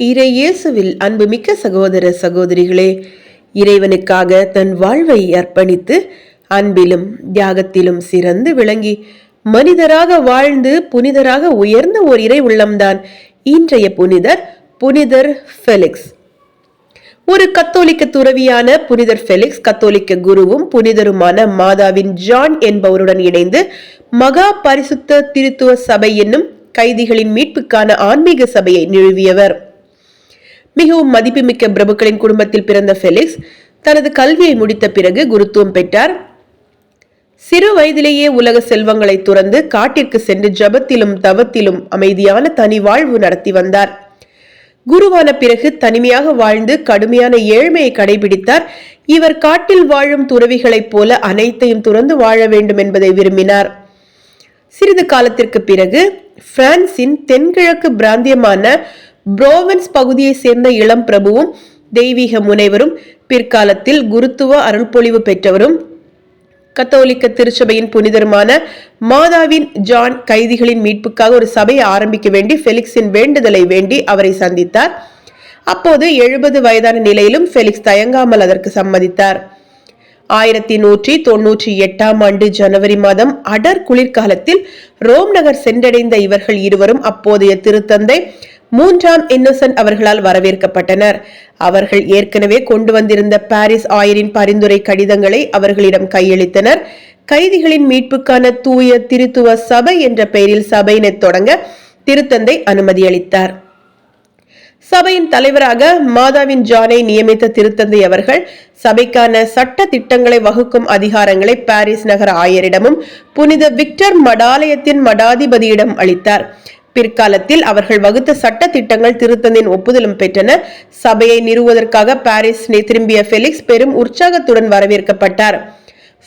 இறை இயேசுவில் அன்புமிக்க சகோதர சகோதரிகளே, இறைவனுக்காக தன் வாழ்வை அர்ப்பணித்து அன்பிலும் தியாகத்திலும் சிறந்து விளங்கி மனிதராக வாழ்ந்து புனிதராக உயர்ந்த ஓர் இறை உள்ளம்தான் இன்றைய புனிதர் ஃபெலிக்ஸ். ஒரு கத்தோலிக்க துறவியான புனிதர் ஃபெலிக்ஸ் கத்தோலிக்க குருவும் புனிதருமான மாதாவின் ஜான் என்பவருடன் இணைந்து மகா பரிசுத்த திருத்துவ சபை என்னும் கைதிகளின் மீட்புக்கான ஆன்மீக சபையை நிறுவியவர். மிகவும் மதிப்புமிக்க பிரபுக்களின் குடும்பத்தில் பிறந்த ஃபெலிக்ஸ் தனது கல்வியை முடித்த பிறகு குருத்துவம் பெற்றார். சிறு வயதிலேயே உலக செல்வங்களை துறந்து காட்டிற்கு சென்று ஜபத்திலும் தவத்திலும் அமைதியான தனி வாழ்வு நடத்தி வந்தார். குருவான பிறகு தனிமையாக வாழ்ந்து கடுமையான ஏழ்மையை கடைபிடித்தார். இவர் காட்டில் வாழும் துறவிகளைப் போல அனைத்தையும் துறந்து வாழ வேண்டும் என்பதை விரும்பினார். சிறிது காலத்திற்கு பிறகு பிரான்சின் தென்கிழக்கு பிராந்தியமான புரோவன்ஸ் பகுதியை சேர்ந்த இளம் பிரபுவும் தெய்வீக முனைவரும் பிற்காலத்தில் குருத்துவ அருள்பொழிவு பெற்றவரும் கத்தோலிக்க திருச்சபையின் புனிதருமான மாதாவின் ஜான் கைதிகளின் மீட்புக்காக ஒரு சபையை ஆரம்பிக்க வேண்டி ஃபெலிக்ஸின் வேண்டுதலை வேண்டி அவரை சந்தித்தார். அப்போது 70 வயதான நிலையிலும் ஃபெலிக்ஸ் தயங்காமல் அதற்கு சம்மதித்தார். 1198 ஜனவரி மாதம் அடர் குளிர்காலத்தில் ரோம் நகர் சென்றடைந்த இவர்கள் இருவரும் அப்போதைய திருத்தந்தை 3ஆம் இன்னோசன்ட் அவர்களால் வரவேற்கப்பட்டனர். அவர்கள் ஏற்கனவே கொண்டு வந்திருந்த பாரிஸ் ஆயரின் பரிந்துரை கடிதங்களை அவர்களிடம் கையளித்தனர். கைதிகளின் மீட்புக்கான தூய திருத்துவ சபை என்ற பெயரில் சபையினை தொடங்க திருத்தந்தை அனுமதி அளித்தார். சபையின் தலைவராக மாதாவின் ஜானை நியமித்த திருத்தந்தை அவர்கள் சபைக்கான சட்ட திட்டங்களை வகுக்கும் அதிகாரங்களை பாரிஸ் நகர ஆயரிடமும் புனித விக்டர் மடாலயத்தின் மடாதிபதியிடம் அளித்தார். பிற்காலத்தில் அவர்கள் வகுத்த சட்ட திட்டங்கள் திருத்தந்தின் ஒப்புதலும் பெற்றன. சபையை நிறுவுவதற்காக பாரிஸ் திரும்பிய ஃபெலிக்ஸ் பெரும் உற்சாகத்துடன் வரவேற்கப்பட்டார்.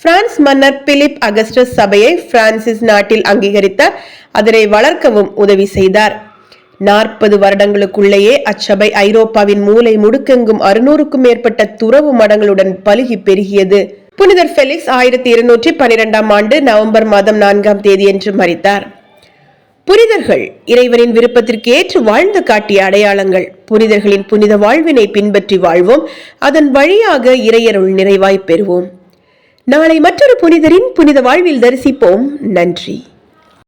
பிரான்ஸ் மன்னர் பிலிப் அகஸ்டஸ் சபையை பிரான்சிஸ் நாட்டில் அங்கீகரித்தார். அதனை வளர்க்கவும் உதவி செய்தார். 40 வருடங்களுக்குள்ளேயே அச்சபை ஐரோப்பாவின் மூலை முடுக்கெங்கும் 600க்கும் மேற்பட்ட துறவு மடங்களுடன் பலுகி பெருகியது. புனிதர் ஃபெலிக்ஸ் 1212 நவம்பர் மாதம் 4ஆம் தேதியன்று மரித்தார். புனிதர்கள் இறைவனின் விருப்பத்திற்கு ஏற்று வாழ்ந்து காட்டிய அடையாளங்கள். புனிதர்களின் புனித வாழ்வினை பின்பற்றி வாழ்வோம். அதன் வழியாக இறையருள் நிறைவாய் பெறுவோம். நாளை மற்றொரு புனிதரின் புனித வாழ்வில் தரிசிப்போம். நன்றி.